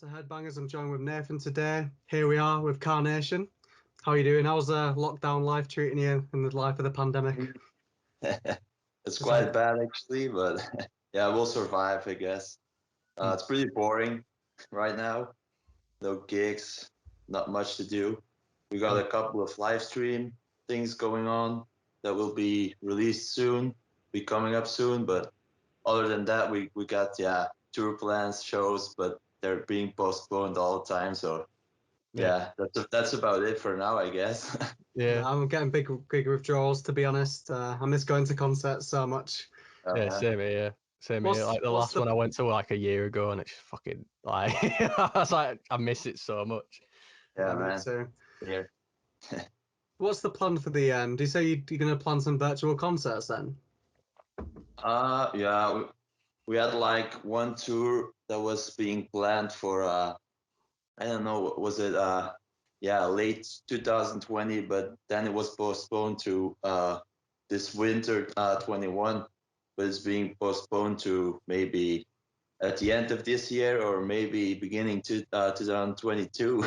back to Headbangers. I'm joined with Nathan today. Here we are with Carnation. How are you doing? How's lockdown life treating you in the life of the pandemic? It's It's like, quite bad actually, but yeah, we'll survive, I guess. It's pretty boring right now. No gigs, not much to do. We got a couple of live stream things going on that will be released soon, be coming up soon. But other than that, we got tour plans, shows, but they're being postponed all the time. So yeah, that's about it for now, I guess. yeah, I'm getting big withdrawals, to be honest. I miss going to concerts so much. Yeah, same here. Same here. Like the last one I went to like a year ago, and it's fucking like I was like, I miss it so much. Yeah, Me man. too. Yeah. What's the plan for the do you say you're going to plan some virtual concerts then? Yeah, we had like one tour that was being planned for I don't know, was it late 2020, but then it was postponed to this winter 21, but it's being postponed to maybe at the end of this year or maybe beginning to 2022.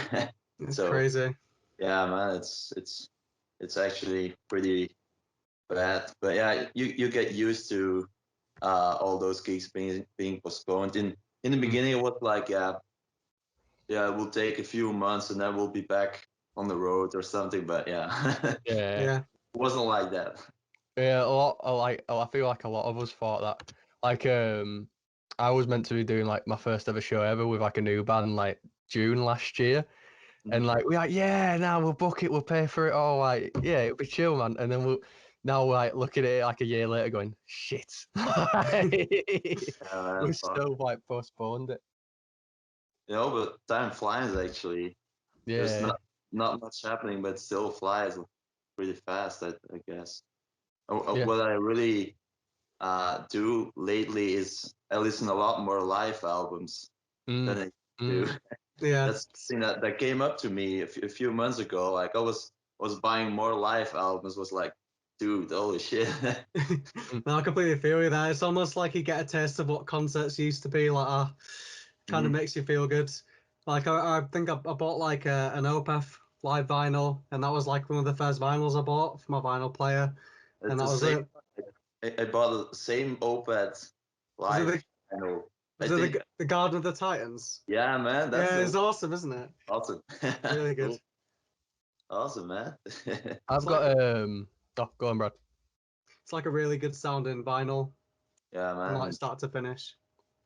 It's So crazy. yeah, man, it's actually pretty bad, but yeah, you get used to all those gigs being postponed. In the beginning, it was like it will take a few months and then we'll be back on the road or something. But yeah, Yeah. it wasn't like that. Yeah, I feel like a lot of us thought that. Like, I was meant to be doing like my first ever show ever with like a new band like June last year, and like we're like, yeah, now we'll book it, we'll pay for it all, like yeah, it'll be chill, man. And then now we're like looking at it like a year later, going shit, we still like postponed it. But time flies actually. There's Yeah, not much happening, but still flies pretty fast, I guess. yeah. What I really do lately is I listen a lot more live albums than I do. Yeah. That's something that came up to me a few months ago. Like I was buying more live albums. Was like, dude, holy shit. No, I completely feel you there. It's almost like you get a taste of what concerts used to be like. Kind of makes you feel good. Like I think I bought like an Opeth live vinyl, and that was like one of the first vinyls I bought for my vinyl player, It's and that the was same. it. I bought the same Opeth Was it live. I know. I was it think. the Garden of the Titans? Yeah, man. That's Yeah, it's awesome, isn't it? awesome. Really good. Cool. Awesome, man. I've got Oh, go on, Brad. It's like a really good sounding vinyl Yeah, from like man. start to finish.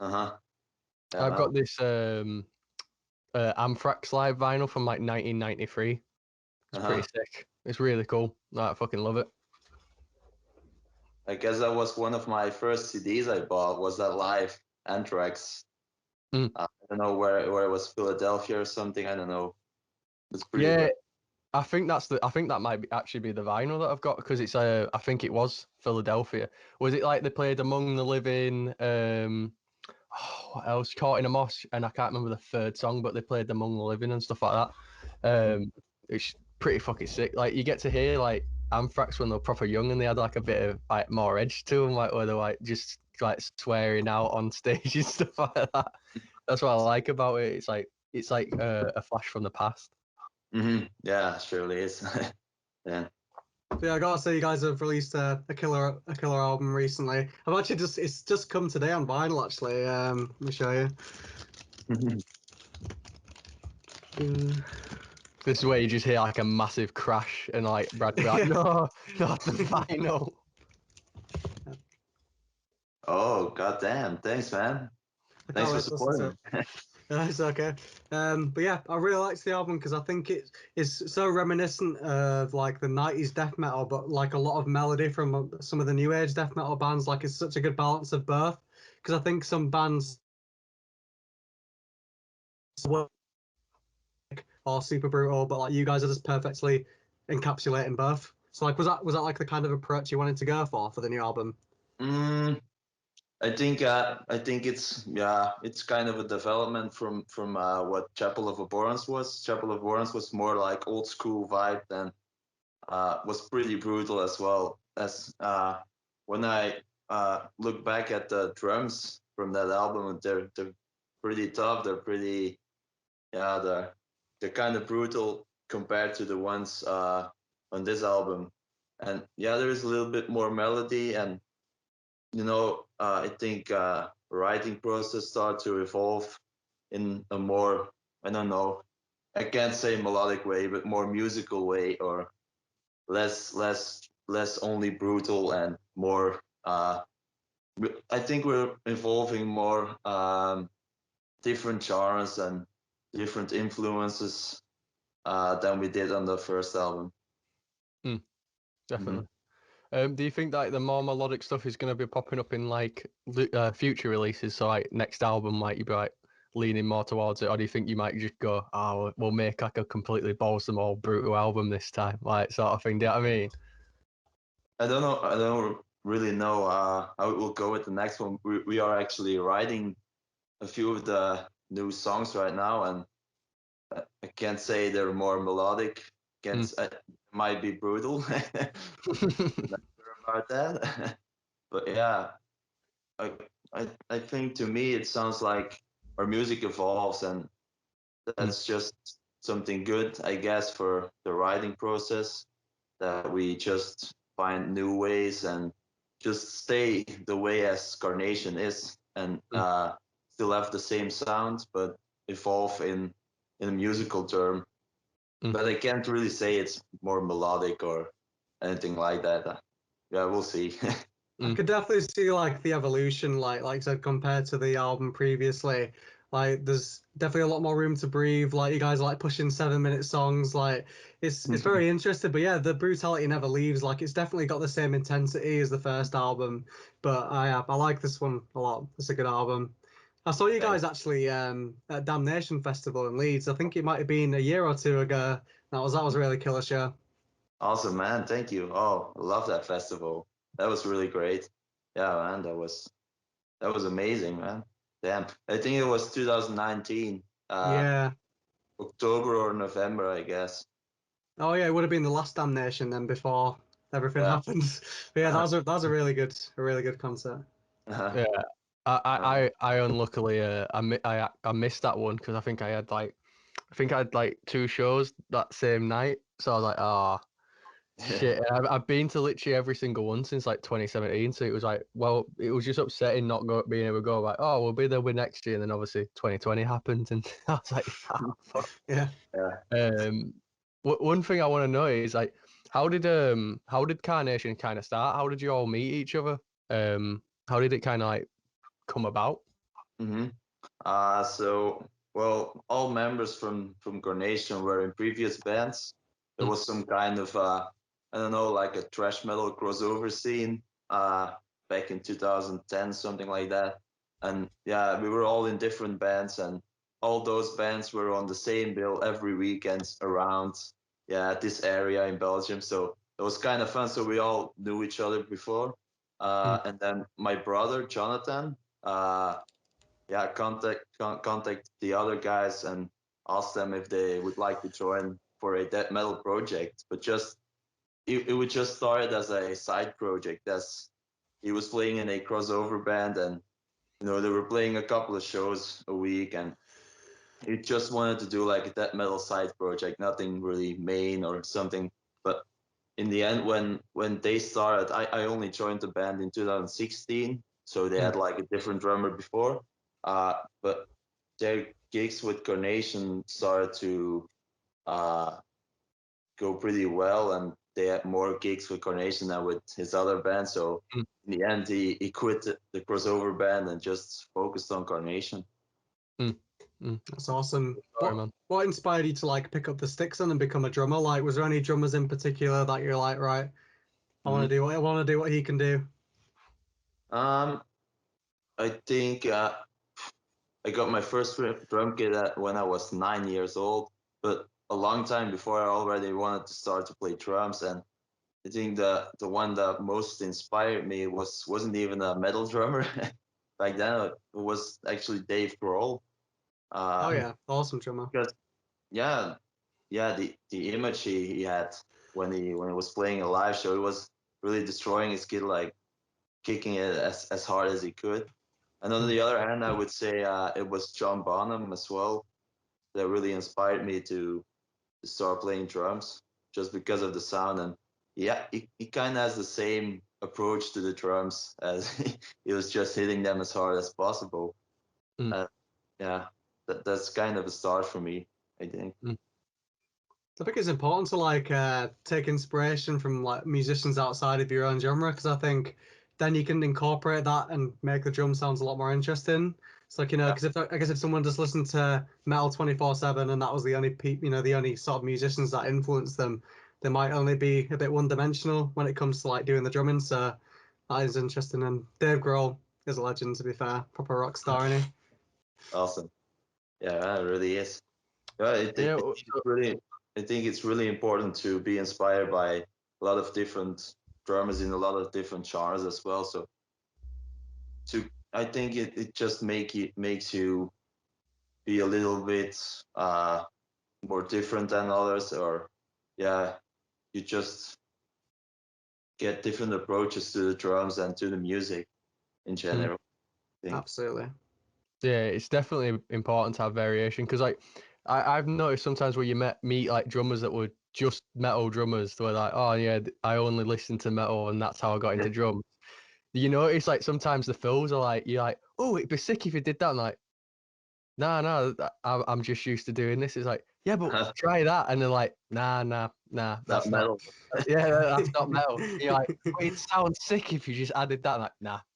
Yeah, I've man. got this Anthrax live vinyl from like 1993. It's pretty sick. It's really cool. I fucking love it. I guess that was one of my first CDs I bought. Was that live Anthrax? I don't know where it was, Philadelphia or something. I don't know. It's pretty Yeah, good. I think that might actually be the vinyl that I've got, because it's I think it was Philadelphia. Was it like they played Among the Living? What else? Caught in a Moss, and I can't remember the third song, but they played Among the Living and stuff like that. It's pretty fucking sick. Like you get to hear like Anthrax when they're proper young, and they had like a bit of like more edge to them, like where they're like just like swearing out on stage and stuff like that. That's what I like about it. It's like a flash from the past. Yeah, surely is. Yeah. But yeah, I gotta say, you guys have released a killer album recently. I've actually it's just come today on vinyl actually. Let me show you. This is where you just hear like a massive crash, and like Brad be like, "No, not the vinyl." Oh, goddamn! Thanks, man. I Thanks can't for wait to listen to supporting. it. It's okay. But yeah, I really liked the album because I think it is so reminiscent of like the 90s death metal, but like a lot of melody from some of the new age death metal bands. Like it's such a good balance of both. Because I think some bands are super brutal, but like you guys are just perfectly encapsulating both. So like, was that like the kind of approach you wanted to go for the new album? I think it's kind of a development from what Chapel of Abhorrence was. Chapel of Abhorrence was more like old school vibe and was pretty brutal as well. As when I look back at the drums from that album, they're pretty tough. They're pretty Yeah, they're kind of brutal compared to the ones on this album. And yeah, there is a little bit more melody, and I think writing process started to evolve in a more, I don't know, I can't say melodic way, but more musical way, or less only brutal and more. I think we're evolving more different genres and different influences than we did on the first album. Definitely. Do you think that the more melodic stuff is going to be popping up in like future releases? So like next album, might you be like leaning more towards it, or do you think you might just go, "Oh, we'll make like a completely balsam or brutal album this time," like sort of thing? Do you know what I mean? I don't know. I don't really know how it will go with the next one. We are actually writing a few of the new songs right now, and I can't say they're more melodic. It might be brutal. Not sure about that. But yeah, I think to me it sounds like our music evolves, and that's just something good, I guess, for the writing process, that we just find new ways and just stay the way as Carnation is, and still have the same sound, but evolve in a musical term. But I can't really say it's more melodic or anything like that. Yeah, we'll see. I could definitely see like the evolution, like I said, compared to the album previously. Like there's definitely a lot more room to breathe. Like you guys are like pushing 7 minute songs. Like it's very interesting. But yeah, the brutality never leaves. Like it's definitely got the same intensity as the first album. But I like this one a lot. It's a good album. I saw you guys actually at Damnation Festival in Leeds. I think it might have been a year or two ago. That was a really killer show. Awesome, man. Thank you. Oh, I love that festival. That was really great. Yeah, man. That was amazing, man. Damn. I think it was 2019, Yeah. October or November, I guess. Oh yeah, it would have been the last Damnation then before everything Yeah. happened. But yeah, that was a really good concert. Yeah, I unluckily I missed that one because I had like two shows that same night, so I was like, oh shit. And I've been to literally every single one since like 2017, so it was like, well, it was just upsetting not being able to go. Like, oh, we'll be there with next year, and then obviously 2020 happened, and I was like, oh, fuck. Yeah. Um, one thing I want to know is like, how did Carnation kind of start? How did you all meet each other? How did it kind of like come about? Mm-hmm. Well, all members from Carnation were in previous bands. There was some kind of I don't know, like a thrash metal crossover scene back in 2010, something like that. And yeah, we were all in different bands, and all those bands were on the same bill every weekend around this area in Belgium. So it was kind of fun. So we all knew each other before. And then my brother Jonathan. Contact the other guys and ask them if they would like to join for a death metal project. But it would just start as a side project, as he was playing in a crossover band, and they were playing a couple of shows a week, and he just wanted to do like a death metal side project, nothing really main or something. But in the end, when they started, I only joined the band in 2016, so they had like a different drummer before. But their gigs with Carnation started to uh, go pretty well, and they had more gigs with Carnation than with his other band. So in the end, he quit the crossover band and just focused on Carnation. That's awesome. Sorry, What man. what inspired you to like pick up the sticks and become a drummer? Like, was there any drummers in particular that you're like, right, I want to do what he can do? Um, I think I got my first drum kit when I was 9 years old, but a long time before I already wanted to start to play drums. And I think the one that most inspired me wasn't even a metal drummer back then. It was actually Dave Grohl. Oh Uh, yeah, awesome drummer. because yeah, the image he had when he was playing a live show, he was really destroying his kit, like kicking it as hard as he could. And on the other hand, I would say it was John Bonham as well. that really inspired me to start playing drums, just because of the sound. And yeah, he kind of has the same approach to the drums as he was just hitting them as hard as possible. Mm. Yeah, that's kind of a start for me, I think. Mm. I think it's important to like take inspiration from like musicians outside of your own genre, because I think then you can incorporate that and make the drum sounds a lot more interesting. It's like, Yeah. because if I guess if someone just listened to metal 24/7 and that was the only the only sort of musicians that influenced them, they might only be a bit one-dimensional when it comes to like doing the drumming. So that is interesting. And Dave Grohl is a legend, to be fair, proper rock star, isn't he? Awesome. Yeah, it really is. Yeah, Yeah. I think it's really important to be inspired by a lot of different drummers in a lot of different genres as well. So I think it just makes you be a little bit more different than others, or yeah, you just get different approaches to the drums and to the music in general. I think. Absolutely. Yeah, it's definitely important to have variation because, like, I've noticed sometimes where you meet like drummers that were just metal drummers, they were like, oh yeah, I only listen to metal and that's how I got into drums. You notice like sometimes the fills are like, you're like, oh, it'd be sick if you did that. I'm like, no, I'm just used to doing this. It's like, yeah, but try that, and they're like, nah, Not that's not, metal. yeah, that's not metal. You're like, but it sounds sick if you just added that. I'm like,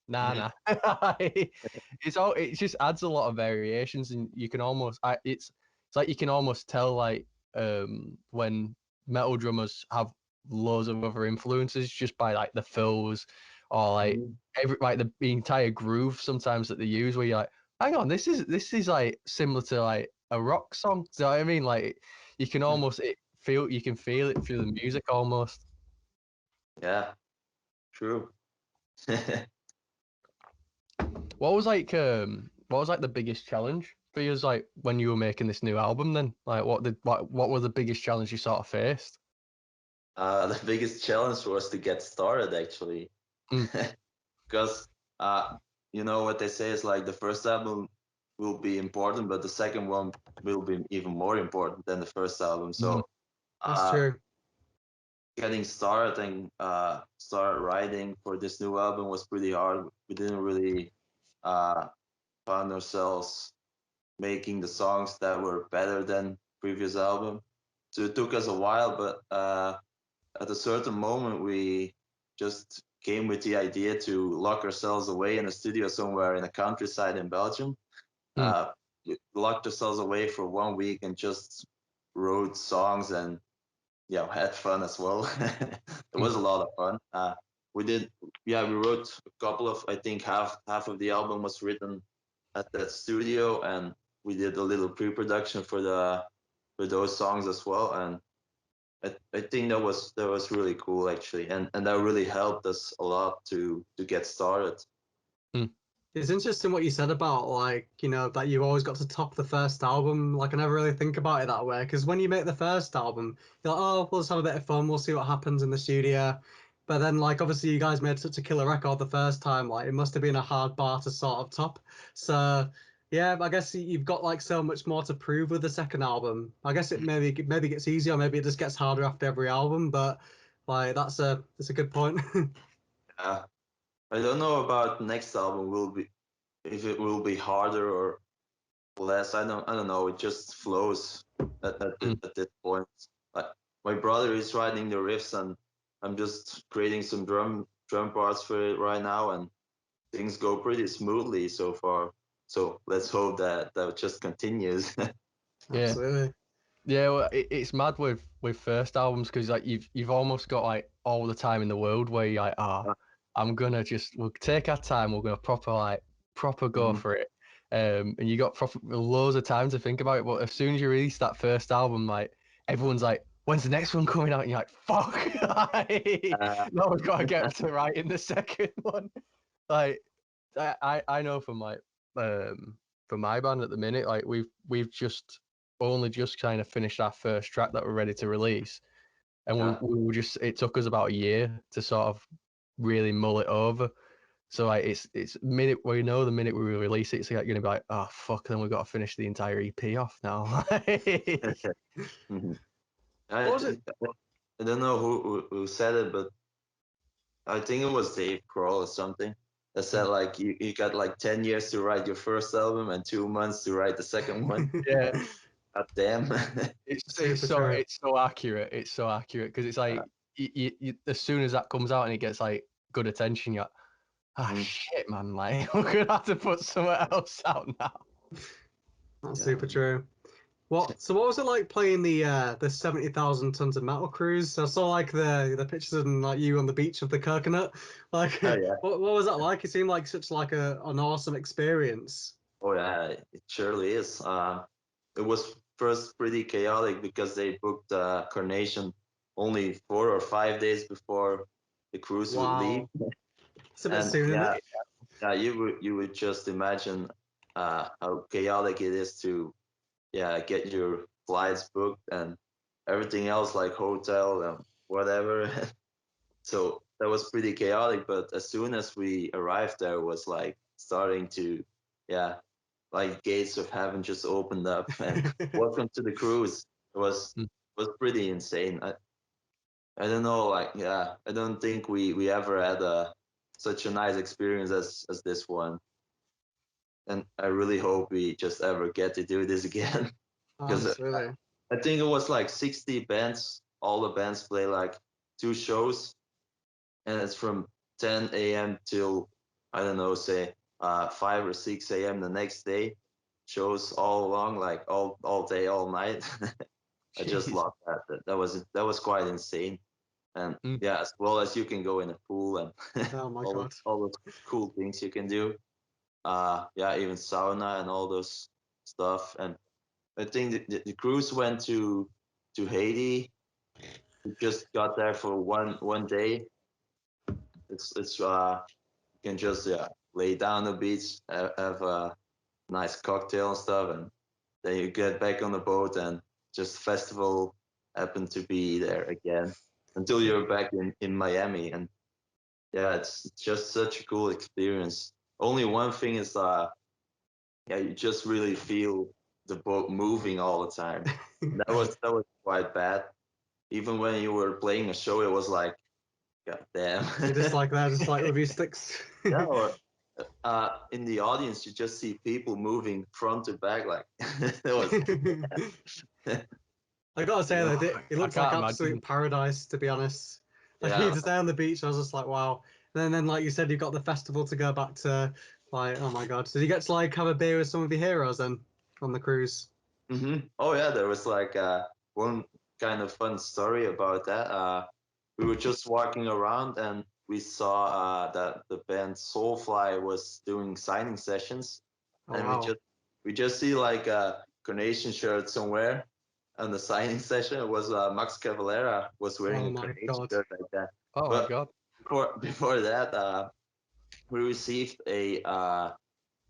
nah. It just adds a lot of variations, and you can almost, it's like you can almost tell like when metal drummers have loads of other influences just by like the fills or like like the entire groove sometimes that they use, where you're like, hang on, this is like similar to like a rock song. Do you know what I mean? Like you can almost you can feel it through the music almost. Yeah, true. What was like the biggest challenge for you, like when you were making this new album then? Like what were the biggest challenge you sort of faced? The biggest challenge was to get started, actually, Mm. because you know what they say is like the first album will be important, but the second one will be even more important than the first album. So That's uh, true. getting started and start writing for this new album was pretty hard. We didn't really uh, find ourselves making the songs that were better than previous album. So it took us a while, but at a certain moment we just came with the idea to lock ourselves away in a studio somewhere in the countryside in Belgium. Mm. We locked ourselves away for 1 week and just wrote songs and had fun as well. It was a lot of fun. We did, we wrote a couple of, I think half of the album was written at that studio, and we did a little pre-production for those songs as well. And I think that was really cool, actually, and that really helped us a lot to get started. Mm. It's interesting what you said about like, that you've always got to top the first album. Like I never really think about it that way, because when you make the first album, you're like, oh, we'll just have a bit of fun, we'll see what happens in the studio. But then like obviously you guys made such a killer record the first time, like it must have been a hard bar to sort of top. So yeah, I guess you've got like so much more to prove with the second album. I guess it maybe gets easier, maybe it just gets harder after every album, but like that's a good point. Uh, I don't know about next album will be if it will be harder or less. I don't know. It just flows Mm. at this point. Like my brother is writing the riffs, and I'm just creating some drum parts for it right now, and things go pretty smoothly so far. So let's hope that that just continues. Yeah. Absolutely. Yeah, well, it's mad with first albums because like you've almost got like all the time in the world where you're like, I'm gonna we'll take our time, we're gonna proper go Mhm. for it, and you got proper loads of time to think about it. But as soon as you release that first album, like everyone's like, when's the next one coming out? And you're like, fuck, now we've got to get to writing the second one. Like I know from like for my band at the minute, like we've just only just kind of finished our first track that we're ready to release, and Yeah. we were just it took us about a year to sort of really mull it over. So like it's minute the minute we release it, it's like gonna be like, oh fuck, then we've got to finish the entire EP off now. Mhm. What was it? I don't know who said it, but I think it was Dave Grohl or something that said like you got like 10 years to write your first album and 2 months to write the second one. Yeah, God damn. it's so accurate. It's so accurate because it's like as soon as that comes out and it gets like good attention, you're like, ah shit, man, like we're gonna have to put somewhere else out now. That's super true. So what was it like playing the 70,000 tons of metal cruise? I saw like the pictures of like you on the beach of the coconut. Like, Oh yeah. what was that like? It seemed like such like an awesome experience. Oh yeah, it surely is. It was first pretty chaotic because they booked Carnation only 4 or 5 days before the cruise would leave. Wow, it's a bit And soon, isn't it? yeah, you would just imagine how chaotic it is to get your flights booked and everything else like hotel and whatever. So that was pretty chaotic. But as soon as we arrived there, it was like starting to like gates of heaven just opened up and welcome to the cruise. It was pretty insane. I don't know, like I don't think we ever had such a nice experience as this one. And I really hope we just ever get to do this again. Because Absolutely. I think it was like 60 bands. All the bands play like 2 shows, and it's from 10 a.m. till I don't know, say 5 or 6 a.m. the next day. Shows all along, like all day, all night. I just Jeez. love that. That was quite insane. And as well as you can go in a pool and Oh my all god. all those cool things you can do. Even sauna and all those stuff. And I think the cruise went to Haiti. We just got there for one day. It's you can just lay down on the beach, have a nice cocktail and stuff, and then you get back on the boat and just festival happened to be there again until you're back in Miami. And it's just such a cool experience. Only one thing is you just really feel the boat moving all the time. That was quite bad. Even when you were playing a show, it was like, God damn. You're just like that, just like with your sticks. Yeah, or in the audience, you just see people moving front to back, like that was. I gotta say though, it I looks like can't absolute imagine. paradise, to be honest. Like you Yeah, just stay on the beach, I was just like, wow. And then like you said, you've got the festival to go back to. Like, oh my god! Did you get to like have a beer with some of your heroes then on the cruise? Oh yeah, there was like one kind of fun story about that. We were just walking around and we saw that the band Soulfly was doing signing sessions, Oh and wow! we just see like a Carnation shirt somewhere on the signing session. It was Max Cavalera was wearing Oh a my Carnation god! shirt like that. Oh my But god. before that, we received a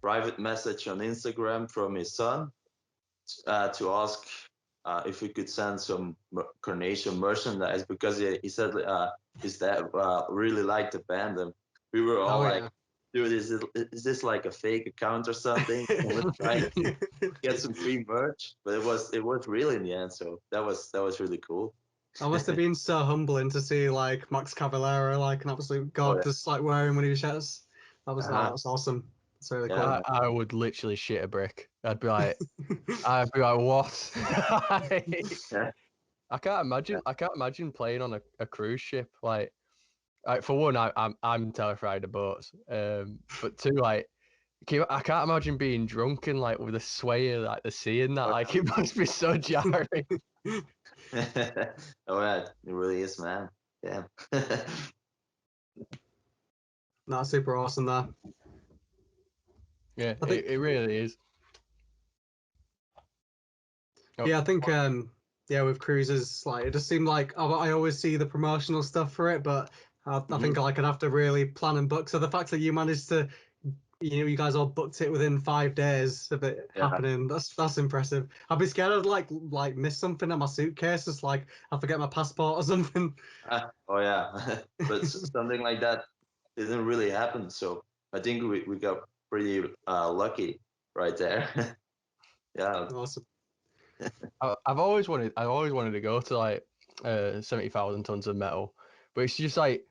private message on Instagram from his son to ask if we could send some Carnation merchandise because he said his dad really liked the band, and we were all Oh like, yeah! "Dude, is this like a fake account or something?" And we're trying to get some free merch, but it was real in the end. So that was really cool. That must have been so humbling to see like Max Cavalera, like an absolute Oh god, just like wearing one of his shirts. yeah, That's awesome. It's really yeah, cool. I would literally shit a brick. I'd be like, what? yeah. I can't imagine. I can't imagine playing on a cruise ship. Like for one, I'm terrified of boats. But two, like I can't imagine being drunk and like with the sway of like the sea and that. Like it must be so jarring. Oh yeah, it really is, man. Damn. That's super awesome there. Yeah, I think it really is. I think with cruises, like it just seemed like I always see the promotional stuff for it, but I think like I'd have to really plan and book. So the fact that you managed to, you guys all booked it within 5 days of it Yeah. happening, that's impressive. I'd be scared I'd like miss something in my suitcase, just like I forget my passport or something. Oh yeah, but something like that didn't really happen. So I think we got pretty lucky right there. Yeah. Awesome. I've always wanted to go to like 70,000 tons of metal, but it's just like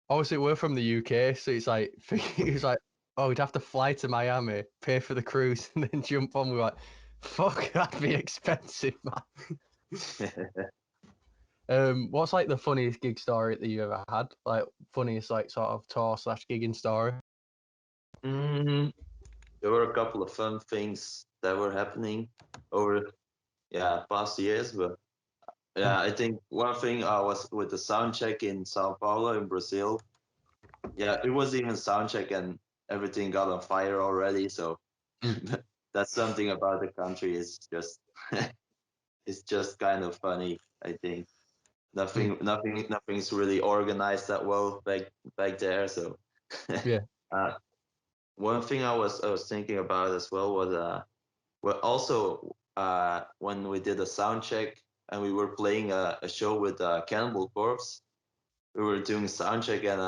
obviously we're from the UK, so it's like it's like oh we'd have to fly to Miami, pay for the cruise, and then jump on. We're like, fuck, that'd be expensive, man. What's like the funniest gig story that you ever had? Like funniest like sort of tour / gigging story? Mm, there were a couple of fun things that were happening over past years, but yeah, I think one thing was with the sound check in Sao Paulo in Brazil. Yeah, it was even sound check and everything got on fire already. So that's something about the country is just it's just kind of funny. I think nothing's really organized that well back there. So Yeah. uh, one thing I was thinking about as well was well also when we did a sound check and we were playing a show with Cannibal Corpse, we were doing sound check and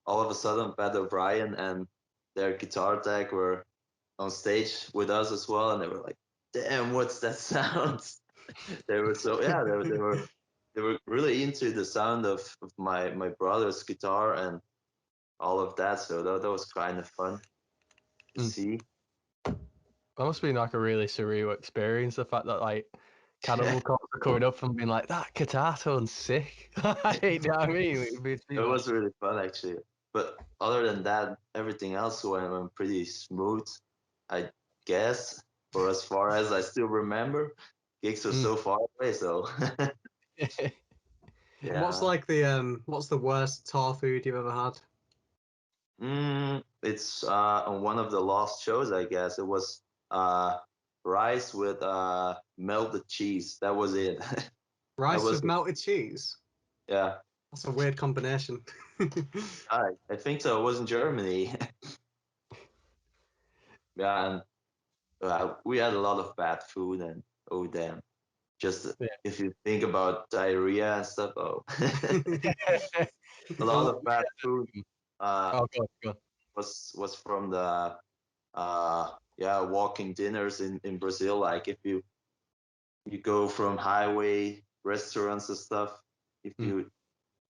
all of a sudden Pat O'Brien and their guitar tech were on stage with us as well, and they were like, "Damn, what's that sound?" They were so they were really into the sound of my brother's guitar and all of that. So that was kind of fun to see. That must have been like a really surreal experience. The fact that like Cannibal Corpse are coming up and being like, that guitar tone's sick. You know what I mean? It was really fun actually. But other than that, everything else went pretty smooth, I guess. For as far as I still remember, gigs were so far away. So What's yeah. like what's the worst tour food you've ever had? It's on one of the last shows, I guess. It was uh, rice with melted cheese. That was it. That Rice was with melted cheese? yeah. That's a weird combination. I think so. It was in Germany. Yeah, and we had a lot of bad food, and oh damn, just if you think about diarrhea and stuff, oh, a lot of bad food. Oh god. Was from the walking dinners in Brazil. Like if you go from highway restaurants and stuff, if you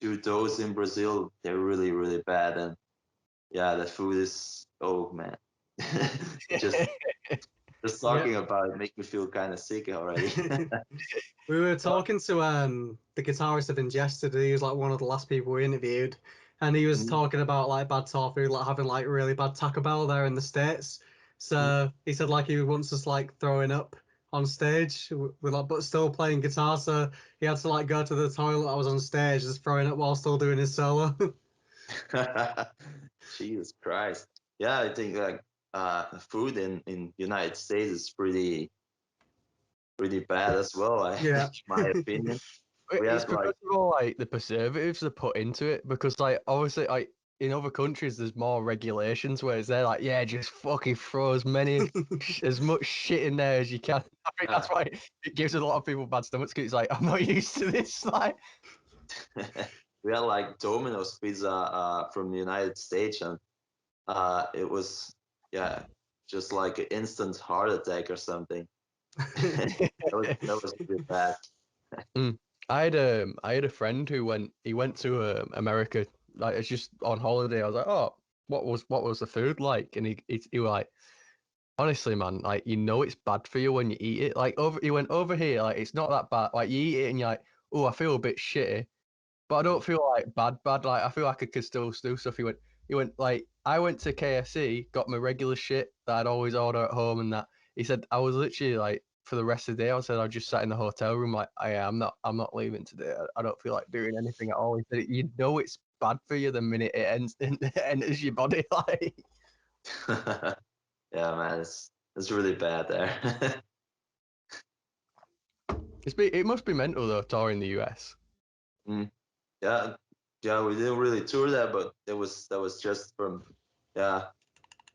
do those in Brazil, they're really really bad. And yeah, the food is oh man, just just Yeah. talking about it make me feel kind of sick already. We were talking to the guitarist of Ingested. He was like one of the last people we interviewed, and he was Mhm. talking about like bad tour food, like having like really bad Taco Bell there in the States. So he said like he once just like throwing up on stage with like, but still playing guitar. So he had to like go to the toilet that was on stage, just throwing up while still doing his solo. Jesus Christ. Yeah, I think like food in United States is pretty bad as well. Yeah. My opinion. We It's have because like of all like the preservatives they put into it. Because like obviously like in other countries there's more regulations, whereas they're like, yeah, just fucking throw as much shit in there as you can. I think that's why it gives a lot of people bad stomachs. 'Cause it's like I'm not used to this. Like we had like Domino's pizza from the United States, and it was yeah just like an instant heart attack or something. That was really bad. I had a friend who went to America like it's just on holiday. I was like, oh, what was the food like? And he was like, honestly, man, like you know it's bad for you when you eat it. Like he went over here, like it's not that bad. Like you eat it and you're like, oh, I feel a bit shitty, but I don't feel like bad. Like I feel like I could still do stuff. He went like I went to KFC, got my regular shit that I'd always order at home, and that he said I was literally like for the rest of the day. I said I just sat in the hotel room like I'm not leaving today. I don't feel like doing anything at all. He said you know it's bad for you the minute it enters your body. Like Yeah, man, it's really bad there. it must be mental though touring the US. Mm. Yeah, yeah, we didn't really tour that, but that was just from yeah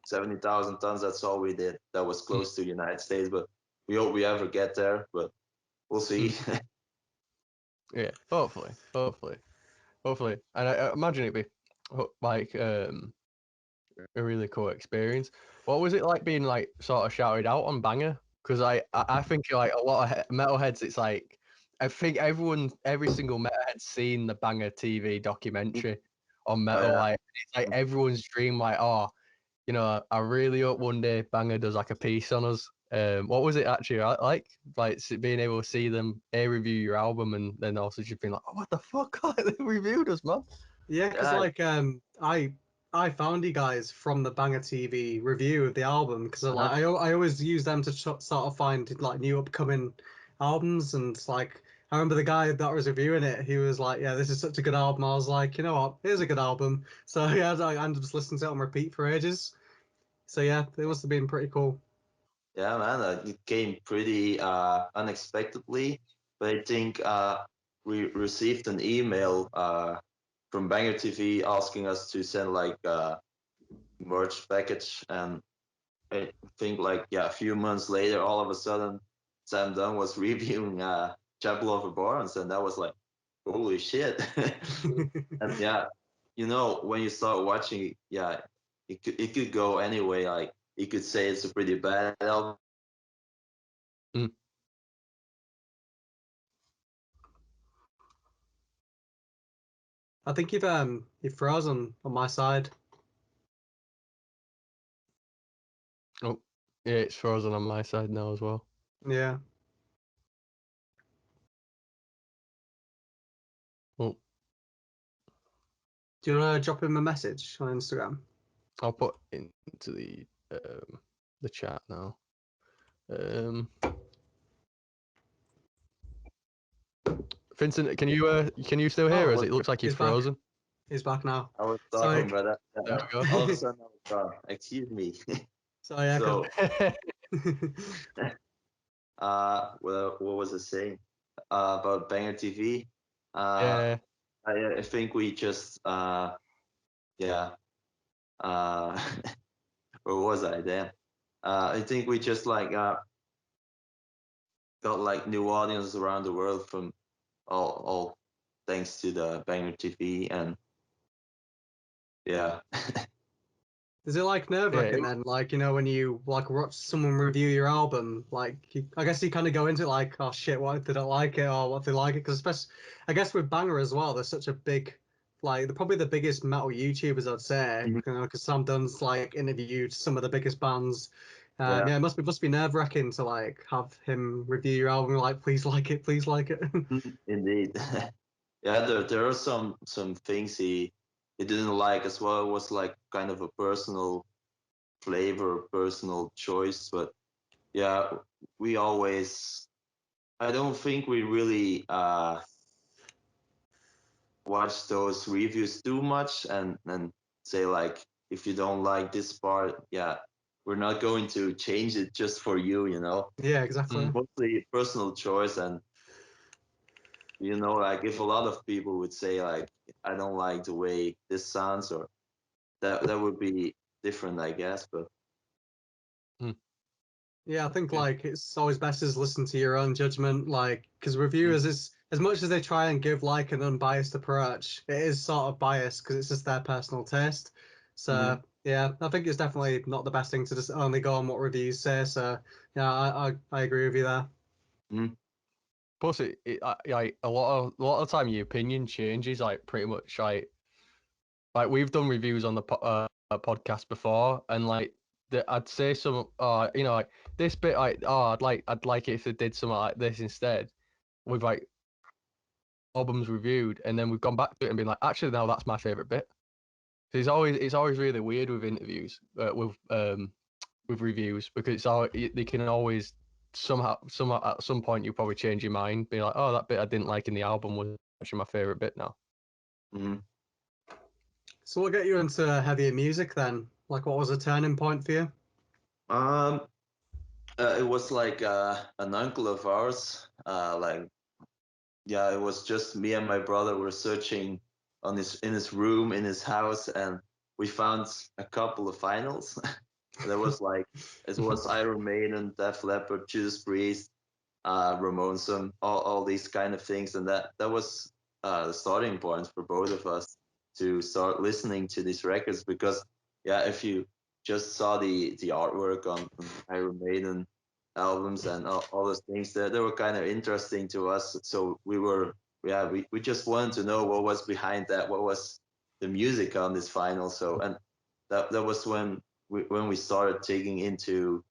70,000 tons. That's all we did. That was close to United States, but we hope we ever get there. But we'll see. Yeah, hopefully, and I imagine it'd be like a really cool experience. What was it like being like sort of shouted out on Banger? Because I think like a lot of metalheads, it's like I think every single metalhead's seen the Banger TV documentary on metal. yeah. Like it's like everyone's dream. Like, oh, you know, I really hope one day Banger does like a piece on us. What was it actually like? Like being able to see them review your album and then also just being like, oh, what the fuck? Like, they reviewed us, man. Yeah, because Yeah, like I found you guys from the Banger TV review of the album because like I always use them to sort of find like new upcoming albums, and like I remember the guy that was reviewing it, he was like, yeah, this is such a good album. I was like, you know what, here's a good album. So yeah, I ended up just listening to it on repeat for ages. So yeah, it must have been pretty cool. yeah, man. It came pretty unexpectedly, but I think we received an email from Banger TV asking us to send like a merch package, and I think like a few months later, all of a sudden, Sam Dunn was reviewing Chapel of Abhorrence, and that was like, holy shit! And yeah, when you start watching, yeah, it could go anyway. Like you could say it's a pretty bad album. Mm. I think you've frozen on my side. Oh, yeah, it's frozen on my side now as well. Yeah. Oh, Do you want to drop him a message on Instagram? I'll put into the chat now. Vincent, can you still hear us? what? It looks like you've He's back. frozen. He's back now. I was Sorry. talking, but There we all of go. a sudden I was gone. Excuse me. So yeah, So, 'cause- well, what was I saying about Banger TV? Uh, Yeah. I think we just, yeah, uh, where was I then? I think we just like got like new audience around the world from all thanks to the Banger TV, and yeah. is it like nerve Yeah. wracking then? Like, when you like watch someone review your album, like I guess you kind of go into it like, oh shit, what if they don't like it or what if they like it? Because especially, I guess with Banger as well, there's such a big, like they're probably the biggest metal YouTubers I'd say. Mhm. Because Sam Dunn's like interviewed some of the biggest bands. Yeah, Yeah, it must be nerve wracking to like have him review your album, like please like it, please like it. indeed. Yeah, there are some things he didn't like as well. It was like kind of a personal flavor, personal choice, but yeah, we always. I don't think we really watch those reviews too much and say like, if you don't like this part, yeah, we're not going to change it just for you, you know. Yeah, exactly. Mm. Mostly personal choice, and like if a lot of people would say like, I don't like the way this sounds, or that would be different, I guess. But Mm. Yeah, I think Yeah. like it's always best to listen to your own judgment, like because mm, reviewers is as much as they try and give like an unbiased approach, it is sort of biased because it's just their personal taste. mhm. So yeah, I think it's definitely not the best thing to just only go on what reviews say. So yeah, I agree with you there. Mhm. Plus, like a lot of time your opinion changes like pretty much like we've done reviews on the podcast before, and like I'd say some like this bit like I'd like it if they did something like this instead. We've like albums reviewed, and then we've gone back to it and been like, actually, no, that's my favorite bit. So it's always really weird with interviews with reviews because they can always somehow at some point you probably change your mind, be like, oh, that bit I didn't like in the album was actually my favorite bit now. Mhm. So what got you into heavier music then? Like, what was a turning point for you? um it was like an uncle of ours, like, yeah, it was just me and my brother were searching in his room in his house, and we found a couple of vinyls. There was like, it was Iron Maiden, Def Leppard, Judas Priest, Ramones, all these kind of things, and that was the starting point for both of us to start listening to these records, because yeah, if you just saw the artwork on Iron Maiden albums and all those things, that they were kind of interesting to us. So we just wanted to know what was behind that, what was the music on this vinyl. So and that was when we started taking into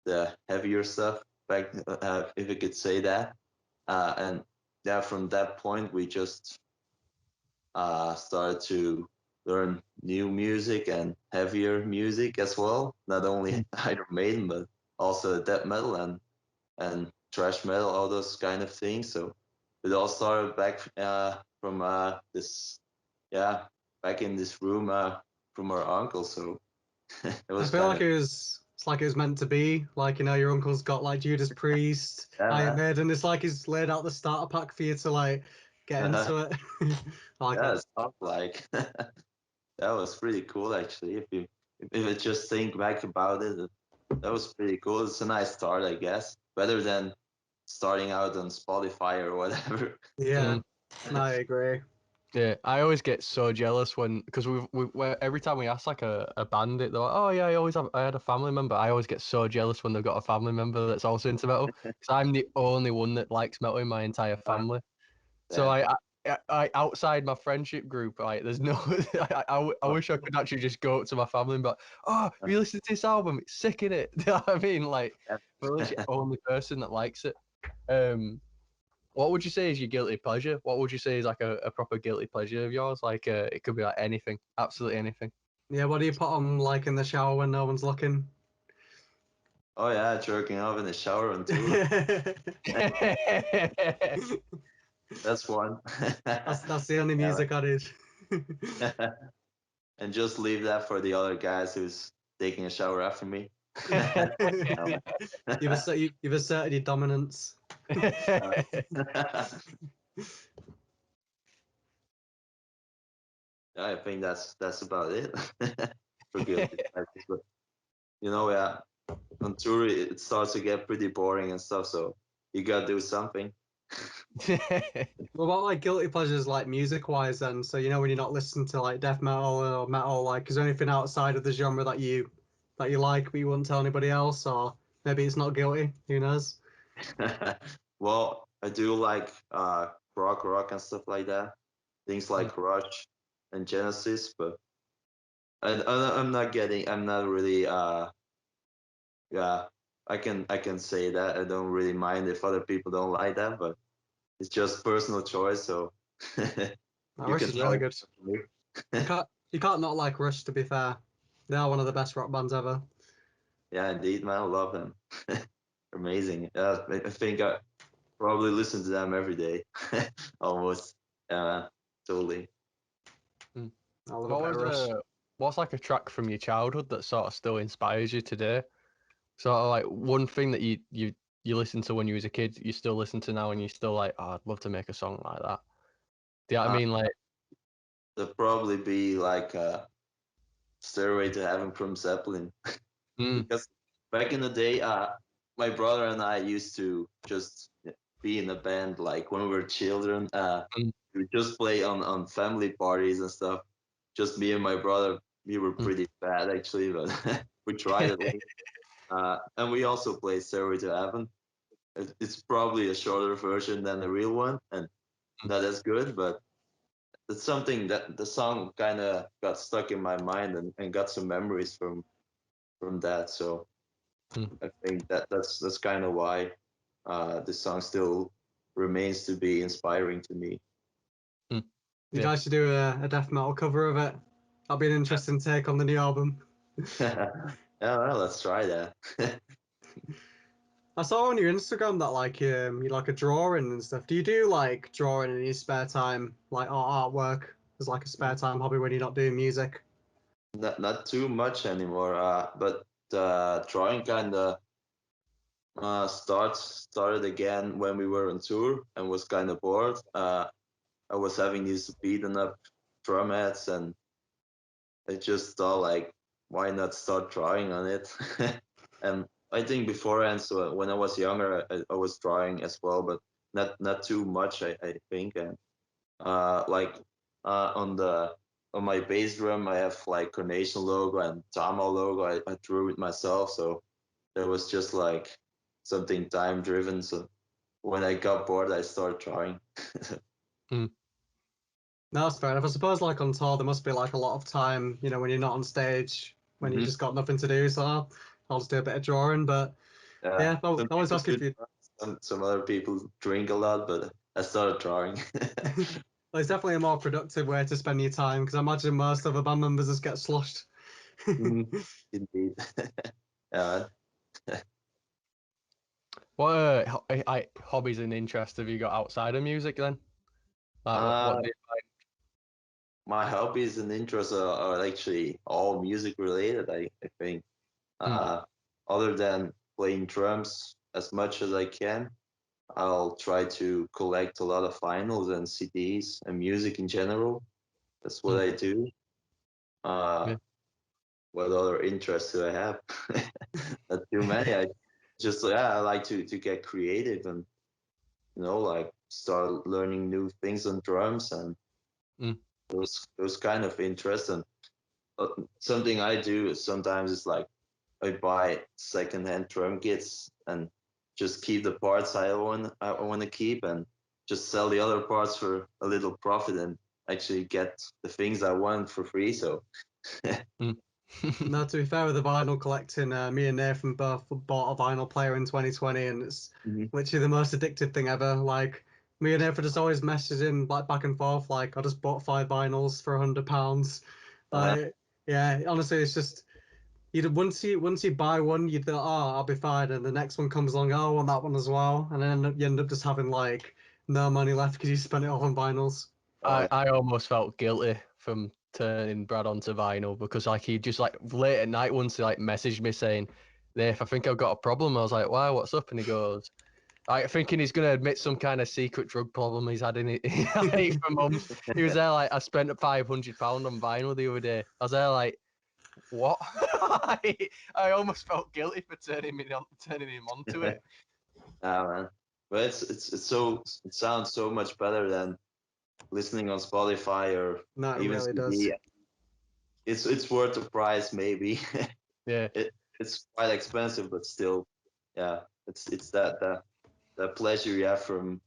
the heavier stuff back, if you could say that. And yeah, from that point we just started to learn new music and heavier music as well. Not only Iron Maiden, but also death metal and thrash metal, all those kind of things. So it all started back from this, yeah, back in this room from our uncle. So it I was feel kind like of, it's like it was meant to be. Like, you know, your uncle's got like Judas Priest, yeah, Iron man. Maiden. It's like he's laid out the starter pack for you to like get into it. I like Yeah, it. it's not like that was pretty cool actually. If you just think back about it, that was pretty cool. It's a nice start, I guess. Better than starting out on Spotify or whatever. Yeah, no, I agree. Yeah, I always get so jealous when because every time we ask like a bandit, they're like, "Oh yeah, I had a family member." I always get so jealous when they've got a family member that's also into metal because I'm the only one that likes metal in my entire family. So Yeah. I outside my friendship group, like there's no, I wish I could actually just go up to my family and be like, "Oh, have you listened to this album? It's sick in it." You know what I mean? Like, we're literally the only person that likes it. What would you say is your guilty pleasure? What would you say is like a proper guilty pleasure of yours? Like, it could be like anything, absolutely anything. Yeah, what do you put on like in the shower when no one's looking? Oh yeah, jerking off in the shower on tour. That's one. That's the only Yeah, music I did. and just leave that for the other guys who's taking a shower after me. No. You've asserted your dominance. I think that's about it for guilty pleasures. But yeah, on tour it starts to get pretty boring and stuff. So you gotta do something. What about like guilty pleasures, like music wise? Then, so you know when you're not listening to like death metal or metal, like is there anything outside of the genre that you like but you wouldn't tell anybody else, or maybe it's not guilty? Who knows? Well, I do like rock and stuff like that. Things like Rush and Genesis, but I'm not really yeah, I can say that I don't really mind if other people don't like that, but it's just personal choice. So you Rush can is tell really good. me. You can't not like Rush. To be fair, they are one of the best rock bands ever. Yeah, indeed, man, I love them. Amazing. I think I probably listen to them every day, almost. Totally. Mm. I love a What bit of was Rush. what's like a track from your childhood that sort of still inspires you today? Sort of like one thing that you listened to when you was a kid, you still listen to now, and you're still like, oh, I'd love to make a song like that. Do you know what I Uh, mean? Like, There'll probably be like Stairway to Heaven from Zeppelin. mm, Because back in the day, my brother and I used to just be in a band like when we were children. mm, We just play on family parties and stuff. Just me and my brother. We were mm. pretty bad actually, but we tried at least. And we also played Stairway to Heaven. It's probably a shorter version than the real one, and not as good, but it's something that the song kind of got stuck in my mind and got some memories from that. So Mm. I think that's kind of why this song still remains to be inspiring to me. Mm. You Yeah. guys should do a death metal cover of it. That'll be an interesting take on the new album. Yeah, well, let's try that. I saw on your Instagram that like you like a drawing and stuff. Do you do like drawing in your spare time, like artwork as like a spare time hobby when you're not doing music? Not too much anymore, but drawing kind of started again when we were on tour and was kind of bored. I was having these beaten up drum heads, and I just thought like, why not start drawing on it? And I think beforehand, so when I was younger, I was drawing as well, but not too much, I think. And like on the on my bass drum, I have like Carnation logo and Tama logo. I drew it myself, so it was just like something time driven. So when I got bored, I started drawing. Mm. No, that's fair enough. I suppose like on tour there must be like a lot of time, you know, when you're not on stage, when you Mhm. just got nothing to do. So I'll just do a bit of drawing. But yeah, I Some always people ask if do you. some other people drink a lot, but I started drawing. Well, it's definitely a more productive way to spend your time because I imagine most other band members just get sloshed. Mhm. Indeed. Yeah. What hobbies and interests have you got outside of music then? Like what Uh, do you my hobbies and interests are actually all music related. I think. like? Uh, Other than playing drums as much as I can, I'll try to collect a lot of vinyls and CDs and music in general. That's what Mm. I do. Uh, Yeah. what other interests do I have? Not too many. I just I like to get creative and like start learning new things on drums and Mm. those kind of interests. And uh, something I do sometimes is like I buy secondhand drum kits and just keep the parts I want to keep and just sell the other parts for a little profit and actually get the things I want for free. So Mm. No, to be fair with the vinyl collecting, me and Nathan both bought a vinyl player in 2020, and it's Mhm. literally the most addictive thing ever. Like me and Nathan just always messaging like back and forth, like I just bought 5 vinyls for £100. uh, Like yeah, honestly, it's just you once you buy one, you thought, oh, I'll be fine, and the next one comes along, oh, I want that one as well, and then you end up just having like no money left because you spent it all on vinyls. uh, I almost felt guilty from turning Brad onto vinyl because like he just like late at night once he like messaged me saying, Dave, I think I've got a problem. I was like, why, what's up? And he goes, I thinking he's gonna admit some kind of secret drug problem he's had in it for months. He was there like I spent £500 on vinyl the other day. I was there like, what? I almost felt guilty for turning him onto it. man. But it sounds so much better than listening on Spotify or No, it even really does. CD. It's worth the price maybe. Yeah. It's quite expensive, but still, yeah, it's that pleasure you have from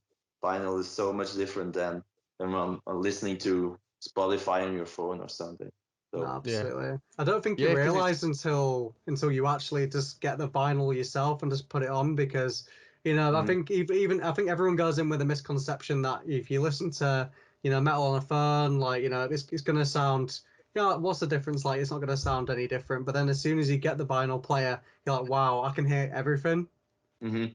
vinyl is so much different than on listening to Spotify on your phone or something. No, So Yeah. absolutely. I don't think you Yeah, because realize it's until you actually just get the vinyl yourself and just put it on because you know I mhm, think even I think everyone goes in with a misconception that if you listen to metal on a phone, like it's gonna sound, what's the difference, like it's not gonna sound any different, but then as soon as you get the vinyl player you're like, wow, I can hear everything. mhm.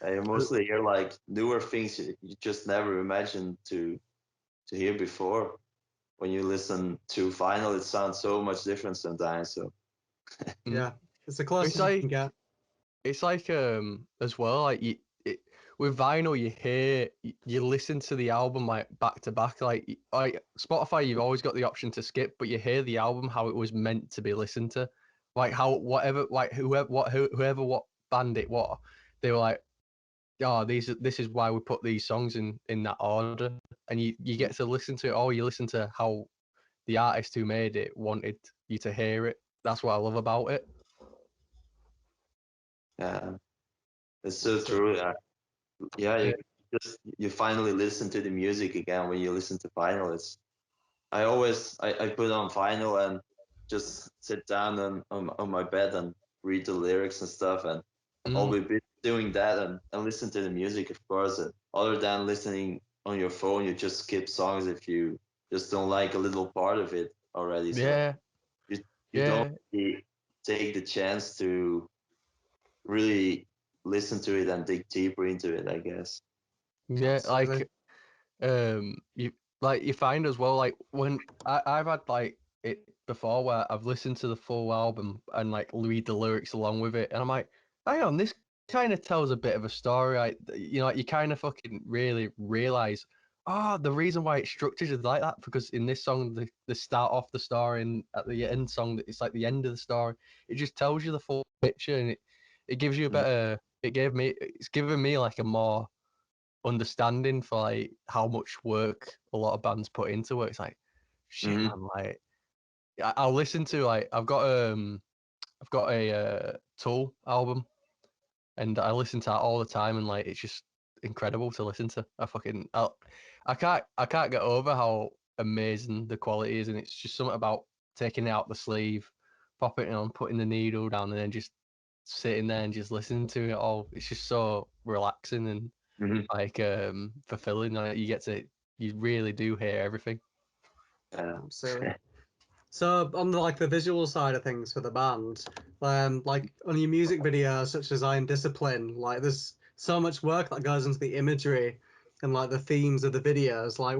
And you mostly hear like newer things you just never imagined to hear before. When you listen to vinyl, it sounds so much different sometimes. So mm, Yeah, it's the it's closest you can like get. it's like as well like with vinyl you listen to the album like back to back like Spotify you've always got the option to skip but you hear the album how it was meant to be listened to like how whatever like whoever what band it was they were like oh this is why we put these songs in that order and you get to listen to it or you listen to how the artist who made it wanted you to hear it. That's what I love about it. yeah, it's so So, true. Yeah, Yeah. you finally listen to the music again when you listen to vinyl. I put on vinyl and just sit down on my bed and read the lyrics and stuff, and I'll Mm, be busy doing that and listen to the music, of course. And other than listening on your phone, you just skip songs if you just don't like a little part of it already. So yeah, you you don't yeah, really take the chance to really listen to it and dig deeper into it, I guess. yeah. absolutely. You like you find as well like when I've had like it before where I've listened to the full album and like read the lyrics along with it, and I'm like, hang on, this kind of tells a bit of a story. Like like you kind of fucking really realize, the reason why it's structured is like that because in this song the start off the story and at the end song it's like the end of the story. It just tells you the full picture and it gives you a Mm. better. It's given me like a more understanding for like how much work a lot of bands put into it. It's like, shit, man. Like, I'll listen to like I've got a Tool album, and I listen to that all the time, and like it's just incredible to listen to. I can't get over how amazing the quality is, and it's just something about taking it out the sleeve, popping it on, putting the needle down, and then just sitting there and just listening to it all. It's just so relaxing and like fulfilling. Like, you really do hear everything. Absolutely. So on the visual side of things for the band, like on your music videos such as Iron Discipline, like there's so much work that goes into the imagery and like the themes of the videos. Like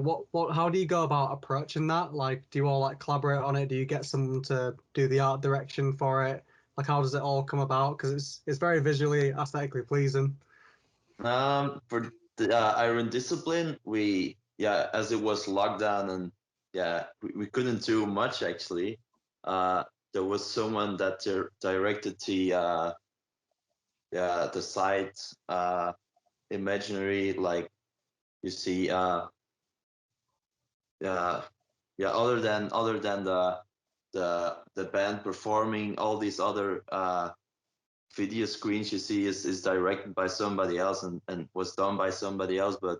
how do you go about approaching that? Like do you all like collaborate on it? Do you get someone to do the art direction for it? Like how does it all come about? Because it's very visually aesthetically pleasing. For the Iron Discipline, as it was lockdown and we couldn't do much actually. There was someone that directed the site imaginary, like you see other than the band performing, all these other video screens you see is directed by somebody else and was done by somebody else, but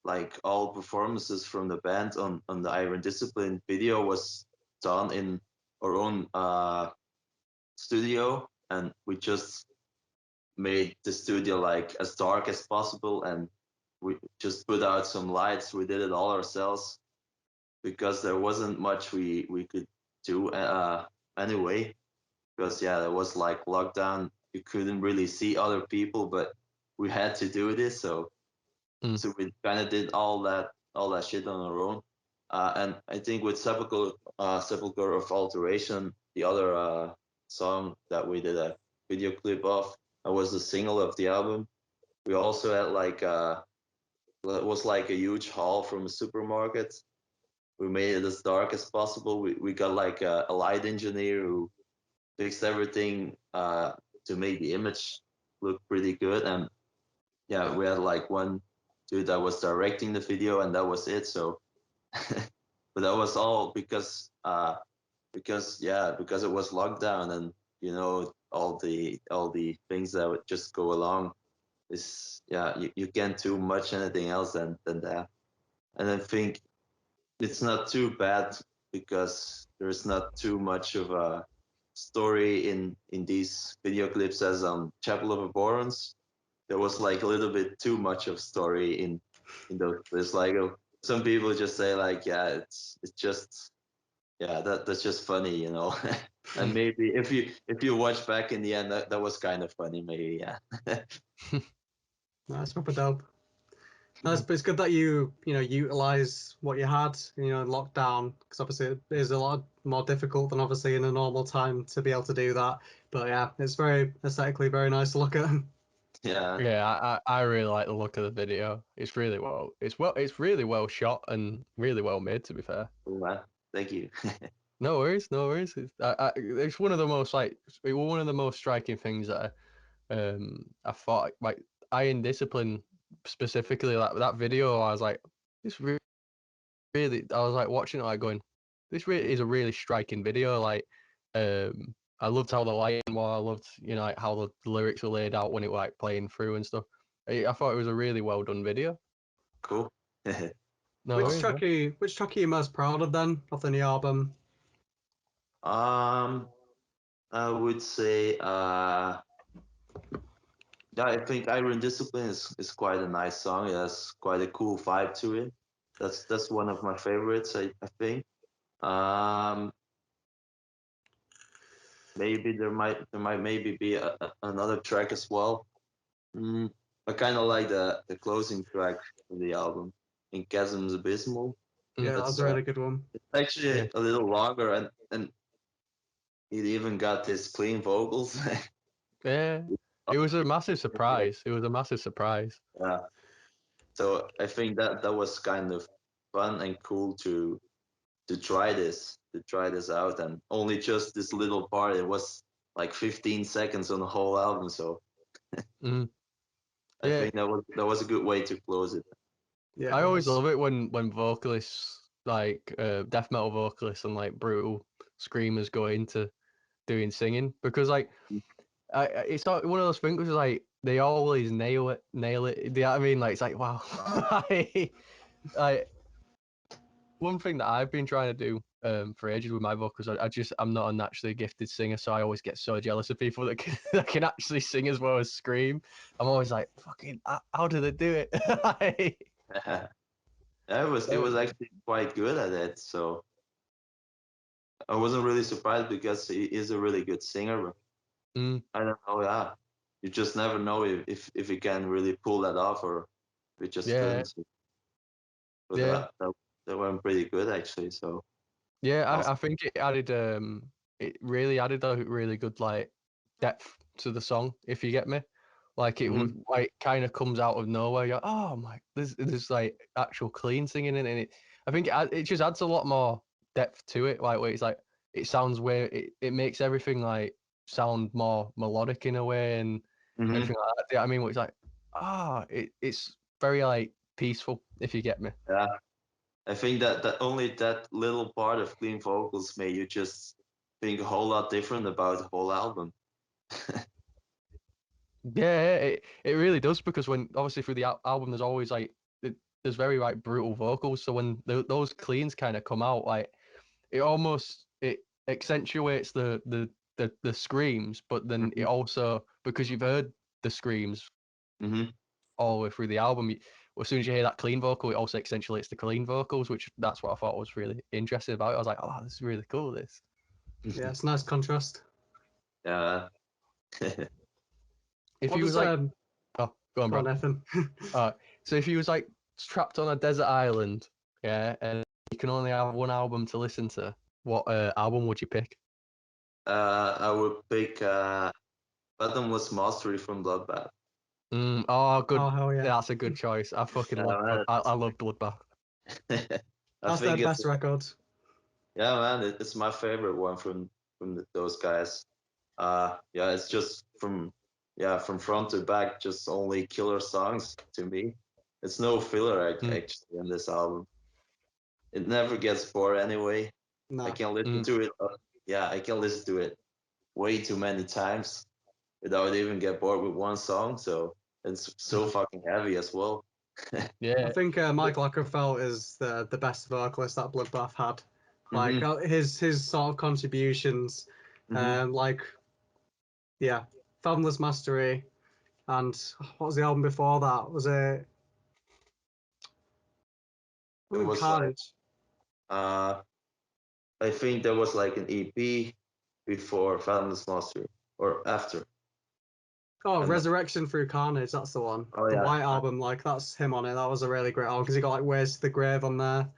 like all performances from the band on the Iron Discipline video was done in our own studio, and we just made the studio like as dark as possible, and we just put out some lights. We did it all ourselves because there wasn't much we could do anyway, because there was like lockdown. You couldn't really see other people, but we had to do this, so we kind of did all that shit on our own. And I think with Sepulchre of Alteration, the other song that we did a video clip of, was the single of the album. We also had like it was like a huge hall from a supermarket. We made it as dark as possible. We got like a light engineer who fixed everything to make the image look pretty good. And we had like one dude that was directing the video, and that was it. So, but that was all because it was lockdown, and all the things that would just go along is you can't do much anything else than that. And I think it's not too bad because there's not too much of a story in these video clips as on Chapel of Abhorrence. There was like a little bit too much of story in those clips. Like some people just say like, it's just that's just funny, and maybe if you watch back in the end, that was kind of funny, maybe. That's proper dope. It's good that you utilize what you had in lockdown, because obviously it is a lot more difficult than obviously in a normal time to be able to do that. But yeah, it's very aesthetically very nice to look at. Yeah, I really like the look of the video. It's really it's really well shot and really well made, to be fair. Well, thank you. No worries, no worries. It's one of the most one of the most striking things that I thought, like Iron Discipline specifically, like that video. I was like, this really. I was like watching it, like going, this really is a really striking video. Like, I loved how the lighting was. I loved, like how the lyrics were laid out when it was like playing through and stuff. I thought it was a really well done video. Cool. No Which worries, track are you most proud of then off the new album? I would say I think Iron Discipline is quite a nice song. It has quite a cool vibe to it. That's one of my favorites, I think. Maybe there might maybe be another track as well. I kind of like the closing track of the album, In Chasms Abysmal. Yeah, that's a really good one. It's actually a little longer, and it even got his clean vocals. Yeah, it was a massive surprise. It was a massive surprise. Yeah. So I think that was kind of fun and cool to try this out, and only just this little part. It was like 15 seconds on the whole album, so I think that was a good way to close it. Yeah, I always love it when vocalists like death metal vocalists and like brutal screamers go into doing singing, because like it's not one of those things where, like, they always nail it. Do you know what I mean? Like, it's like, wow. like one thing that I've been trying to do for ages with my vocals, I'm not a naturally gifted singer, so I always get so jealous of people that can, that can actually sing as well as scream. I'm always like, fucking, how do they do it? Yeah, it was actually quite good at it. So I wasn't really surprised because he is a really good singer. But Mm, I don't know. Yeah, you just never know if he can really pull that off or if he just yeah, couldn't. So, but yeah. that went pretty good actually. So Yeah, awesome. I think it really added a really good like depth to the song, if you get me. Like it Hmm. was like kind of comes out of nowhere. You're like, oh my, there's like actual clean singing in it. I think it just adds a lot more depth to it. Like where it's like it sounds where it makes everything like sound more melodic in a way and Hmm. everything like that. Do you know what I mean? Where it's like, it's very like peaceful, if you get me. Yeah, I think that only that little part of clean vocals made you just think a whole lot different about the whole album. Yeah, it really does, because when obviously through the album there's always like there's very like brutal vocals, so when those cleans kind of come out, like it accentuates the screams, but then it Hmm. also, because you've heard the screams Hmm. all the way through the album, as soon as you hear that clean vocal, it also accentuates the clean vocals, which that's what I thought was really interesting about it. I was like, oh, this is really cool. This. Yeah, it's a nice contrast. Yeah. If What he was does like, oh, go on, go bro. on, Ethan? So if he was like trapped on a desert island, yeah, and you can only have one album to listen to, what album would you pick? I would pick Bottomless Mastery from Bloodbath. Oh, good. Oh hell yeah, That's a good choice. I fucking love Man, I love Bloodbath. I that's their think it's best record. yeah, man. It's my favorite one from those guys. Yeah, it's just from front to back, just only killer songs to me. It's no filler Mm, actually in this album. It never gets bored anyway. I No, can listen mm. to it. Yeah, I can listen to it way too many times without even get bored with one song. So it's so fucking heavy as well. I Yeah. think Mike Lockerfelt is the best vocalist that Bloodbath had. Like Mhm. his sort of contributions, Mhm. like yeah, Fathomless Mastery, and what was the album before that? Was it It was like Carnage? uh, I think there was like an EP before Fathomless Monster or after. Oh, And Resurrection Through Carnage. That's the one. oh The yeah. White Album, like that's him on it. That was a really great album because he got like Ways to the Grave on there,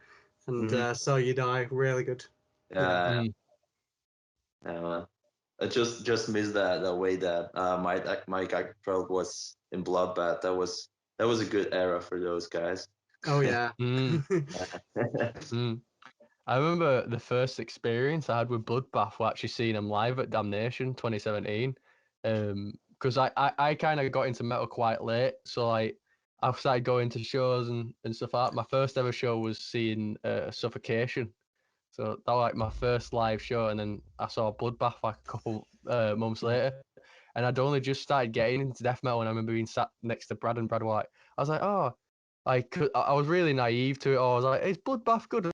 and Mhm. So You Die. Really good. Yeah. Yeah. Mm. Yeah, man. I just missed that way that Mike Agfeld was in Bloodbath. That was a good era for those guys. Oh yeah. Mm. Mm. I remember the first experience I had with Bloodbath was actually seeing them live at Damnation 2017. Because I kind of got into metal quite late, so like I started going to shows and stuff like that. My first ever show was seeing Suffocation. So that was like my first live show, and then I saw Bloodbath like a couple months later, and I'd only just started getting into death metal, and I remember being sat next to Brad and Brad White. I was like, oh, I was really naive to it. All. I was like, is Bloodbath good?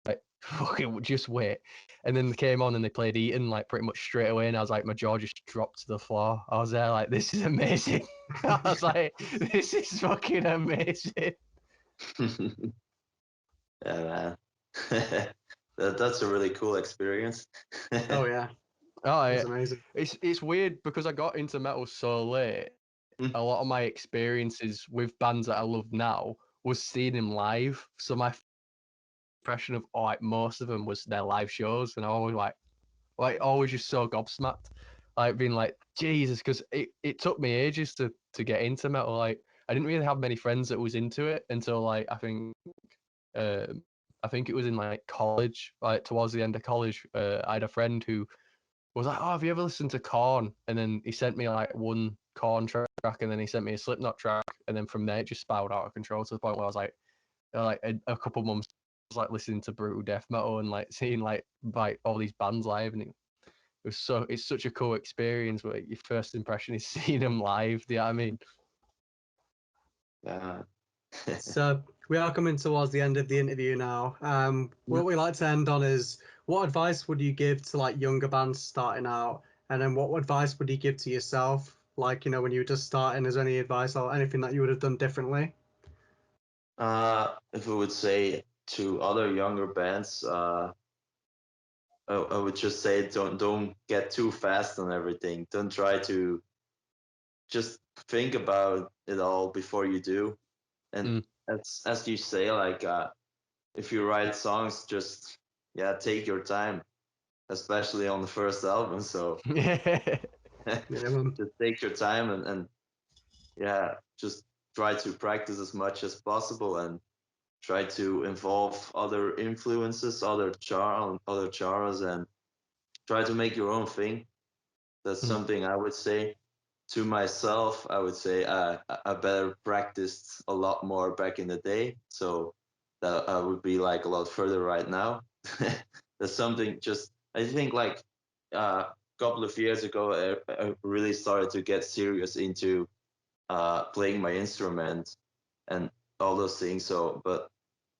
Like, fucking just wait. And then they came on and they played Eaton like pretty much straight away, and I was like, my jaw just dropped to the floor. I was there like, this is amazing. I was like, this is fucking amazing. Yeah, man. That's a really cool experience. Oh yeah. Oh, It was yeah. amazing. It's weird because I got into metal so late. Mm. A lot of my experiences with bands that I love now was seeing them live. So my impression of like most of them was their live shows, and I always like always just so gobsmacked, like being like Jesus, because it took me ages to get into metal. Like I didn't really have many friends that was into it until like um I think it was in like college, like towards the end of college. I had a friend who was like, "Oh, have you ever listened to Korn?" And then he sent me like one Korn track, and then he sent me a Slipknot track, and then from there it just spiraled out of control to the point where I was like a couple months like listening to brutal death metal and like seeing like all these bands live, and it's such a cool experience. Where your first impression is seeing them live. Do you know what I mean? Yeah. So we are coming towards the end of the interview now. What we like to end on is, what advice would you give to like younger bands starting out, and then what advice would you give to yourself, like, you know, when you were just starting? Is there any advice or anything that you would have done differently? If I would say to other younger bands, I would just say don't get too fast on everything. Don't try to just think about it all before you do. And as you say, like if you write songs, just take your time, especially on the first album. So Yeah. just take your time and just try to practice as much as possible and try to involve other influences, other genres, and try to make your own thing. That's something I would say. To myself, I would say I better practiced a lot more back in the day, so that I would be like a lot further right now. That's something. Just I think like a couple of years ago, I really started to get serious into playing my instrument and all those things. So, but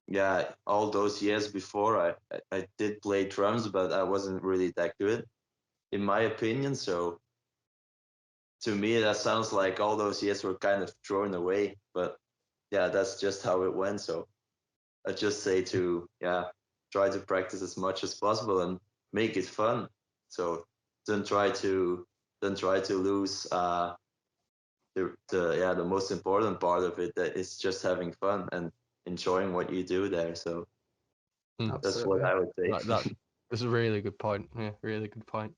yeah, all those years before, I did play drums, but I wasn't really that good, in my opinion. So to me, that sounds like all those years were kind of thrown away. But yeah, that's just how it went. So I just say to try to practice as much as possible and make it fun. So don't try to lose the most important part of it, that is just having fun and enjoying what you do there. So that's what Absolutely. I would say. That's a really good point. Yeah, really good point.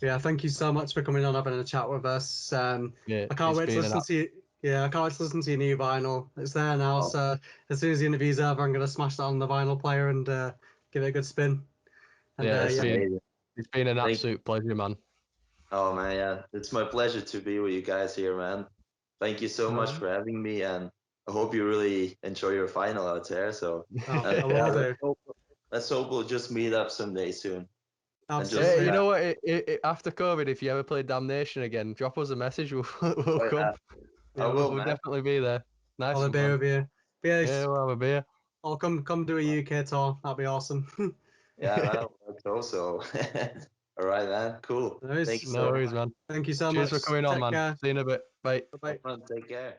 Yeah, thank you so much for coming on, having a chat with us. Yeah, I can't it's wait to been listen to you. Yeah, I can't wait to listen to your new vinyl. It's there now, Oh, so as soon as the interview's over, I'm gonna smash that on the vinyl player and give it a good spin. And yeah, that's amazing. it's been an Thank you. absolute pleasure, man. Oh man, yeah, it's my pleasure to be with you guys here, man. Thank you so much no, for having me, and I hope you really enjoy your final out there. So I will do. let's hope we'll just meet up someday soon. And just Hey, you Absolutely. know what? After COVID, if you ever play Damnation again, drop us a message. We'll come. Yeah, I will, We'll man. definitely be there. Nice I'll one, be man. with you. But yeah, Yeah, we'll have a beer. I'll come do a UK tour. That'd be awesome. Yeah, man. Let's go. So, all right, man. Cool. Thank you Nice. No so worries, much. man. Thank you so Cheers much. for coming on, Take man. care. See you in a bit. Bye. Bye bye. Have fun. Take care.